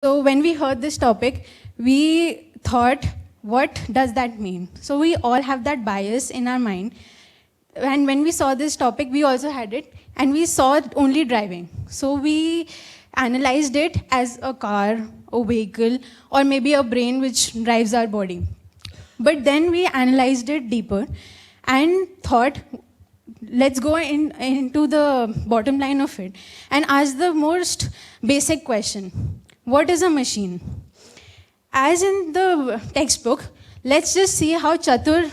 So when we heard this topic, we thought, what does that mean? So we all have that bias in our mind. And when we saw this topic, we also had it, and we saw it only driving. So we analyzed it as a car, a vehicle, or maybe a brain which drives our body. But then we analyzed it deeper and thought, let's go into the bottom line of it and ask the most basic question. What is a machine? As in the textbook, let's just see how Chatur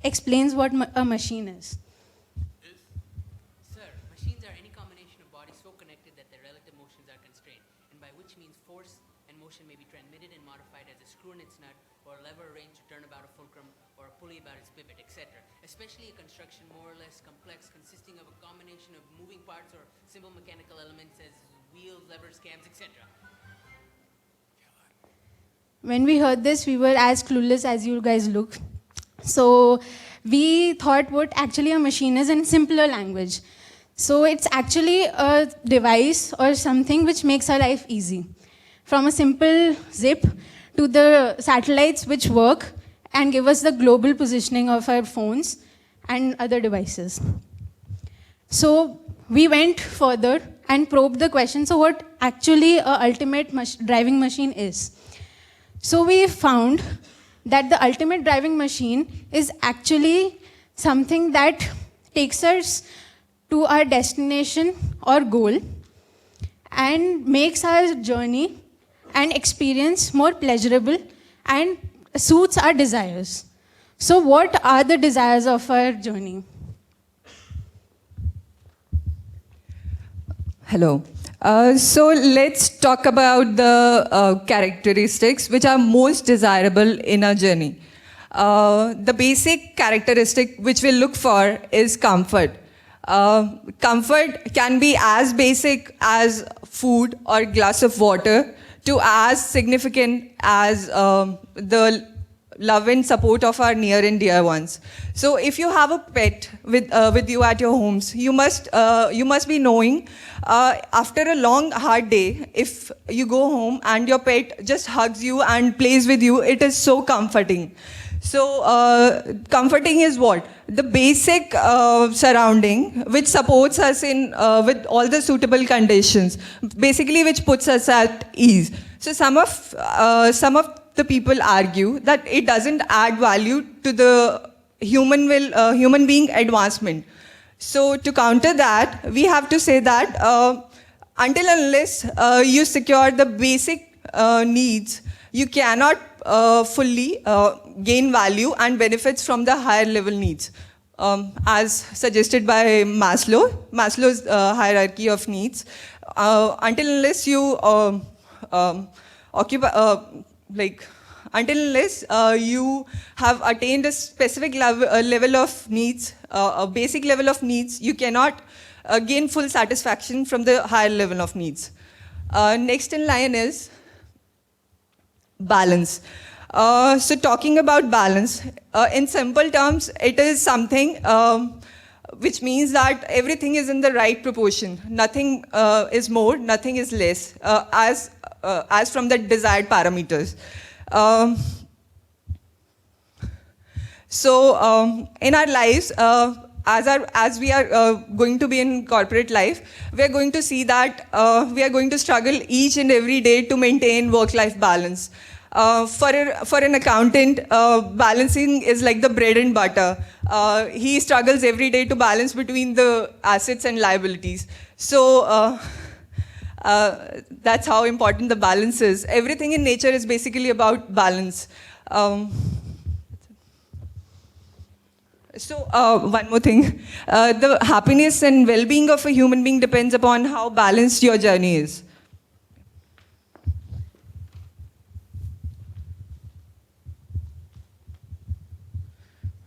explains what a machine is. Sir, machines are any combination of bodies so connected that their relative motions are constrained, and by which means force and motion may be transmitted and modified as a screw in its nut, or a lever arranged to turn about a fulcrum, or a pulley about its pivot, etc. Especially a construction more or less complex, consisting of a combination of moving parts or simple mechanical elements as wheels, levers, cams, etc. When we heard this, we were as clueless as you guys look. So we thought what actually a machine is in simpler language. So it's actually a device or something which makes our life easy. From a simple zip to the satellites which work and give us the global positioning of our phones and other devices. So we went further and probed the question, so what actually a ultimate driving machine is. So we found that the ultimate driving machine is actually something that takes us to our destination or goal and makes our journey and experience more pleasurable and suits our desires. So what are the desires of our journey? Hello. So let's talk about the characteristics which are most desirable in our journey. The basic characteristic which we look for is comfort. Comfort can be as basic as food or glass of water to as significant as the love and support of our near and dear ones. So if you have a pet with you at your homes, you must be knowing after a long hard day, if you go home and your pet just hugs you and plays with you, it is so comforting. So comforting is what? The basic surrounding which supports us in with all the suitable conditions, basically which puts us at ease. So some of the people argue that it doesn't add value to the human being advancement. So to counter that, we have to say that until unless you secure the basic needs, you cannot fully gain value and benefits from the higher level needs. As suggested by Maslow's hierarchy of needs, until unless you until unless you have attained a specific level of needs, a basic level of needs, you cannot gain full satisfaction from the higher level of needs. Next in line is balance. So talking about balance, in simple terms, it is something which means that everything is in the right proportion. Nothing is more, nothing is less, as from the desired parameters. In our lives, as we are going to be in corporate life, we are going to see that we are going to struggle each and every day to maintain work-life balance. For an accountant, balancing is like the bread and butter. He struggles every day to balance between the assets and liabilities. So that's how important the balance is. Everything in nature is basically about balance. One more thing. The happiness and well-being of a human being depends upon how balanced your journey is.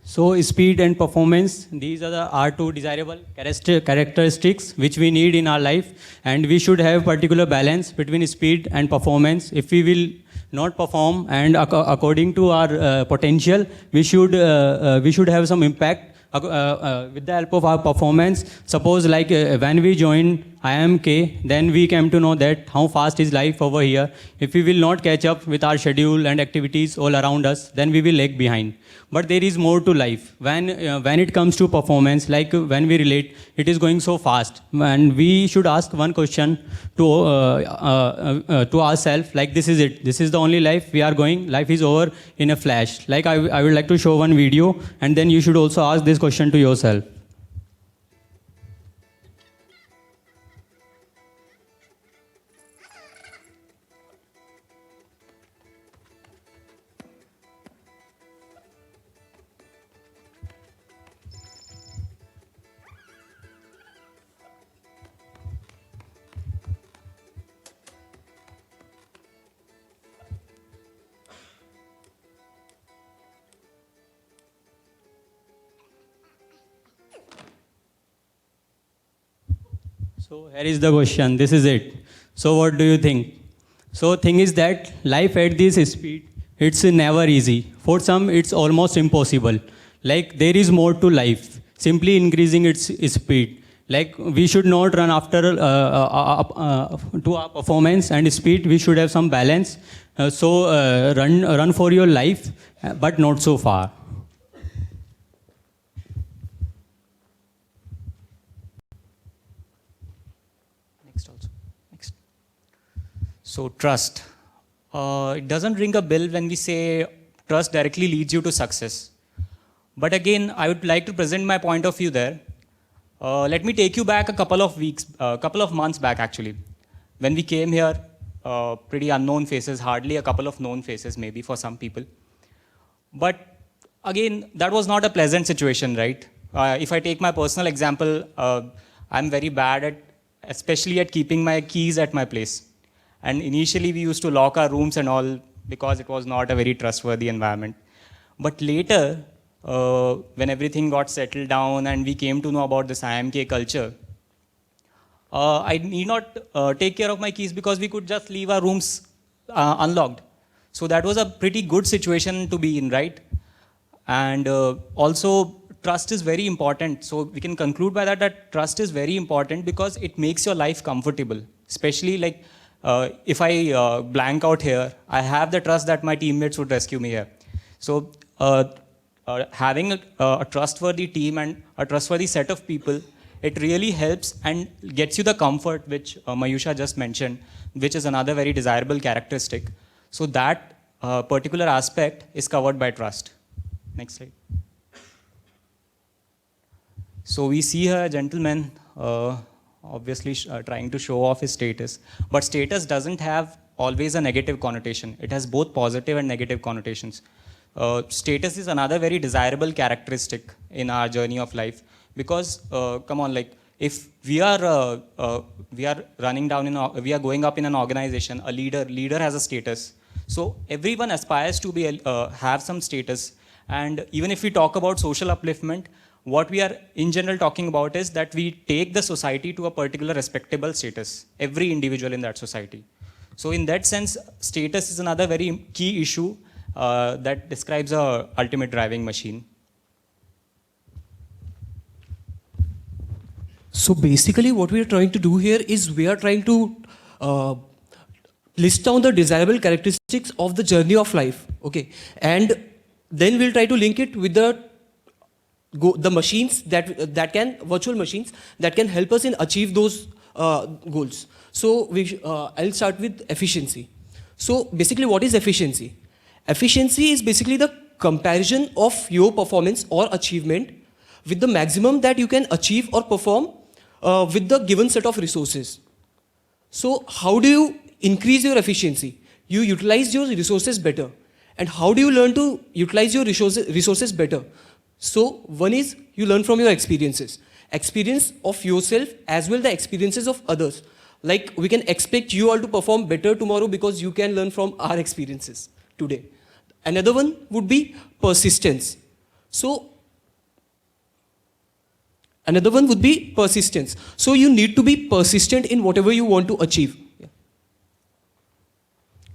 So speed and performance, these are two desirable characteristics which we need in our life, and we should have particular balance between speed and performance. If we will not perform and according to our potential, we should have some impact with the help of our performance. Suppose like when we joined IMK, then we came to know that how fast is life over here. If we will not catch up with our schedule and activities all around us, then we will lag behind. But there is more to life. When it comes to performance, like when we relate, it is going so fast, and we should ask one question to ourselves, like this is it. This is the only life we are going. Life is over in a flash. Like I would like to show one video, and then you should also ask this question to yourself. So here is the question. This is it. So what do you think? So thing is that life at this speed, it's never easy. For some, it's almost impossible. Like there is more to life. Simply increasing its speed. Like we should not run after to our performance and speed. We should have some balance. Run for your life, but not so far. Next. So trust. It doesn't ring a bell when we say trust directly leads you to success. But again, I would like to present my point of view there. Let me take you back a couple of months back actually. When we came here, pretty unknown faces, hardly a couple of known faces maybe for some people. But again, that was not a pleasant situation, right? If I take my personal example, I'm very bad especially at keeping my keys at my place. And initially we used to lock our rooms and all because it was not a very trustworthy environment. But later, when everything got settled down and we came to know about this IMK culture, I need not take care of my keys because we could just leave our rooms unlocked. So that was a pretty good situation to be in, right? And also, trust is very important. So we can conclude by that trust is very important because it makes your life comfortable. Especially like if I blank out here, I have the trust that my teammates would rescue me here. So having a trustworthy team and a trustworthy set of people, it really helps and gets you the comfort which Mayusha just mentioned, which is another very desirable characteristic. So that particular aspect is covered by trust. Next slide. So we see here a gentleman obviously trying to show off his status. But status doesn't have always a negative connotation. It has both positive and negative connotations. Status is another very desirable characteristic in our journey of life because, come on, like if we are running down we are going up in an organization, a leader has a status. So everyone aspires to be have some status. And even if we talk about social upliftment, what we are in general talking about is that we take the society to a particular respectable status, every individual in that society. So in that sense, status is another very key issue that describes a ultimate driving machine. So basically what we are trying to do here is we are trying to list down the desirable characteristics of the journey of life, okay? And then we'll try to link it with the machines that can, virtual machines, that can help us in achieve those goals. So I'll start with efficiency. So basically what is efficiency? Efficiency is basically the comparison of your performance or achievement with the maximum that you can achieve or perform with the given set of resources. So how do you increase your efficiency? You utilize your resources better. And how do you learn to utilize your resources better? So one is you learn from your experiences. Experience of yourself as well the experiences of others. Like we can expect you all to perform better tomorrow because you can learn from our experiences today. Another one would be persistence. So another one would be persistence. So you need to be persistent in whatever you want to achieve. Yeah.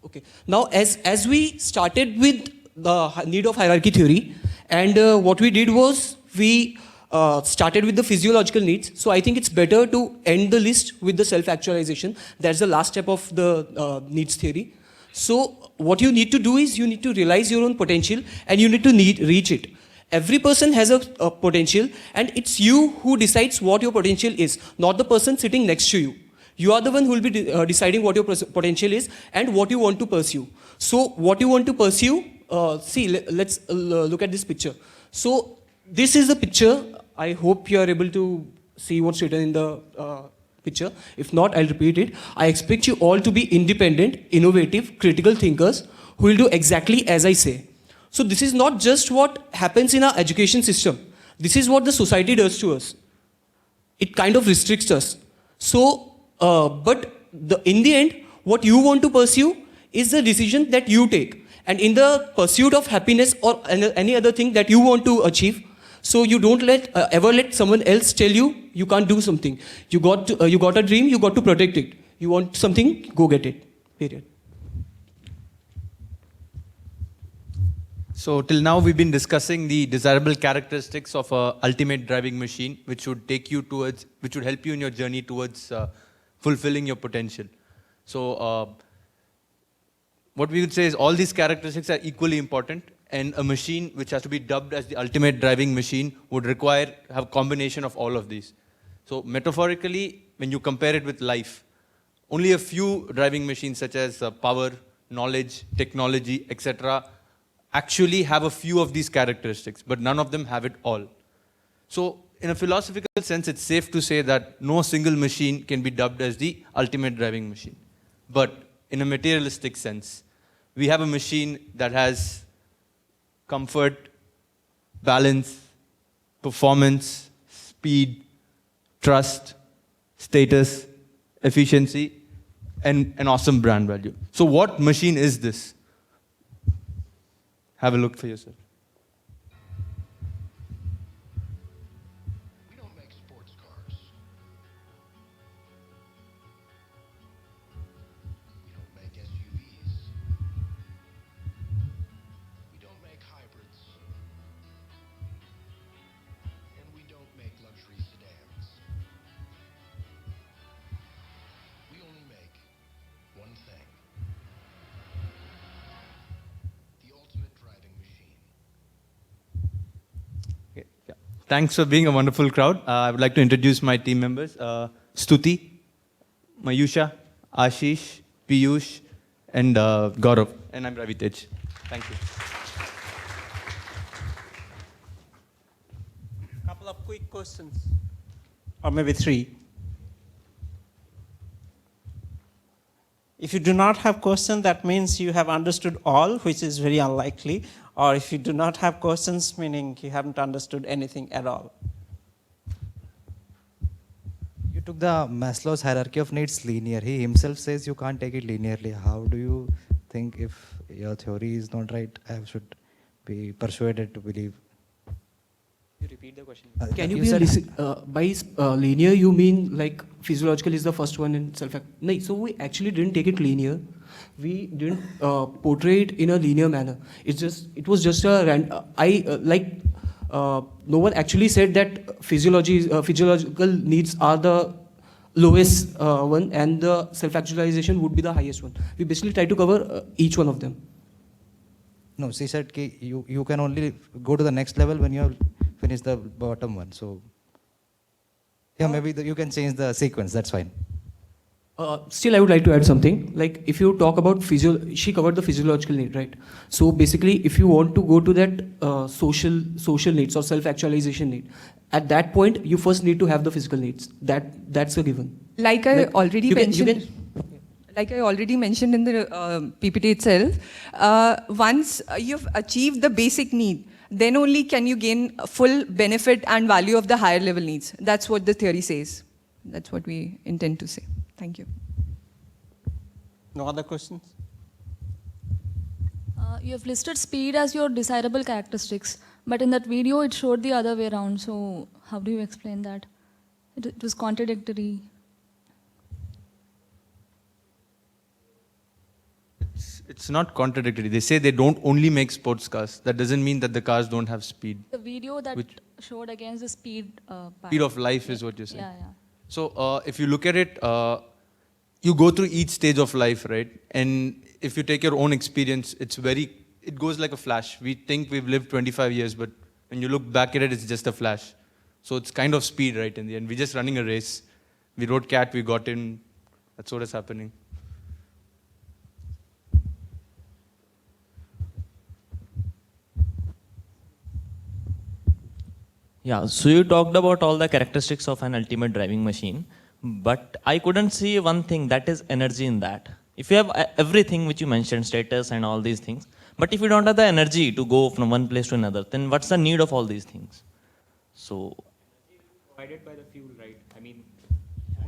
Okay. Now as we started with the need of hierarchy theory, and what we did was we started with the physiological needs. So I think it's better to end the list with the self-actualization. That's the last step of the needs theory. So what you need to do is you need to realize your own potential and you need to reach it. Every person has a potential, and it's you who decides what your potential is, not the person sitting next to you. You are the one who will be deciding what your potential is and what you want to pursue. So what you want to pursue, let's look at this picture. So this is the picture. I hope you are able to see what's written in the picture. If not, I'll repeat it. I expect you all to be independent, innovative, critical thinkers who will do exactly as I say. So this is not just what happens in our education system. This is what the society does to us. It kind of restricts us. So, in the end, what you want to pursue is the decision that you take. And in the pursuit of happiness or any other thing that you want to achieve, so you don't ever let someone else tell you can't do something. You got a dream, you got to protect it. You want something, go get it. Period. So till now we've been discussing the desirable characteristics of a ultimate driving machine, which would help you in your journey towards fulfilling your potential. So what we would say is all these characteristics are equally important, and a machine which has to be dubbed as the ultimate driving machine would have a combination of all of these. So metaphorically, when you compare it with life, only a few driving machines such as power, knowledge, technology, etc. actually have a few of these characteristics, but none of them have it all. So in a philosophical sense, it's safe to say that no single machine can be dubbed as the ultimate driving machine. But in a materialistic sense, we have a machine that has comfort, balance, performance, speed, trust, status, efficiency, and an awesome brand value. So what machine is this? Have a look for yourself. We don't make sports cars. We don't make SUVs. We don't make hybrids. And we don't make luxury sedans. We only make one thing. The ultimate driving machine. Okay, yeah. Thanks for being a wonderful crowd. I would like to introduce my team members. Stuti, Mayusha, Ashish, Piyush, and Gaurav. And I'm Ravi Tej. Thank you. Couple of quick questions, or maybe three. If you do not have questions, that means you have understood all, which is very unlikely. Or if you do not have questions, meaning you haven't understood anything at all. You took the Maslow's hierarchy of needs linear. He himself says you can't take it linearly. How do you think if your theory is not right, I should be persuaded to believe? You repeat the question. Can you, You be said- by linear you mean like physiological is the first one in self? No, so we actually didn't take it linear. We didn't portray it in a linear manner. It was just a no one actually said that physiological needs are the lowest one and the self-actualization would be the highest one. We basically try to cover each one of them. No, she said ki you can only go to the next level when you have finished the bottom one. So, yeah, maybe you can change the sequence. That's fine. Still, I would like to add something. Like, if you talk about she covered the physiological need, right? So basically, if you want to go to that social needs or self-actualization need, at that point, you first need to have the physical needs. That's a given. Like I already mentioned. Like I already mentioned in the PPT itself, once you've achieved the basic need, then only can you gain full benefit and value of the higher level needs. That's what the theory says. That's what we intend to say. Thank you. No other questions? You have listed speed as your desirable characteristics, but in that video it showed the other way around. So how do you explain that? It was contradictory. it's not contradictory. They say they don't only make sports cars. That doesn't mean that the cars don't have speed. The video that Which- showed against the speed part. Speed of life is what you're saying. Yeah, yeah. So if you look at it, you go through each stage of life, right? And if you take your own experience, it goes like a flash. We think we've lived 25 years, but when you look back at it, it's just a flash. So it's kind of speed, right, in the end. We're just running a race. We wrote cat, we got in. That's what is happening. Yeah, so you talked about all the characteristics of an ultimate driving machine, but I couldn't see one thing, that is energy in that. If you have everything which you mentioned, status and all these things, but if you don't have the energy to go from one place to another, then what's the need of all these things? So, Provided by the fuel, right? I mean,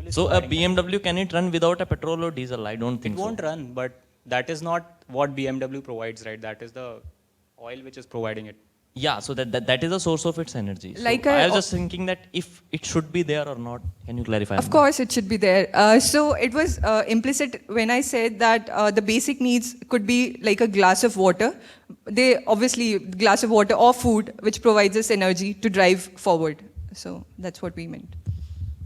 so a BMW, can it run without a petrol or diesel? I don't it think won't so. run, but that is not what BMW provides, right? That is the oil which is providing it. Yeah, so that is the source of its energy. So Like I a- was just thinking that if it should be there or not, can you clarify? on Of that? course, it should be there. So it was implicit when I said that the basic needs could be like a glass of water. They obviously glass of water or food, which provides us energy to drive forward. So that's what we meant.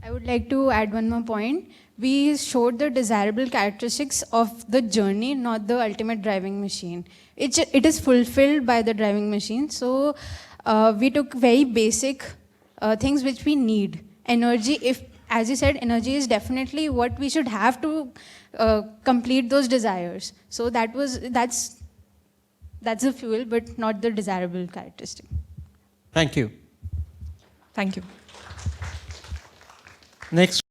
I would like to add one more point. We showed the desirable characteristics of the journey, not the ultimate driving machine. It is fulfilled by the driving machine. So we took very basic things which we need. Energy, if, as you said, energy is definitely what we should have to complete those desires. So that's the fuel, but not the desirable characteristic. Thank you. Thank you. Next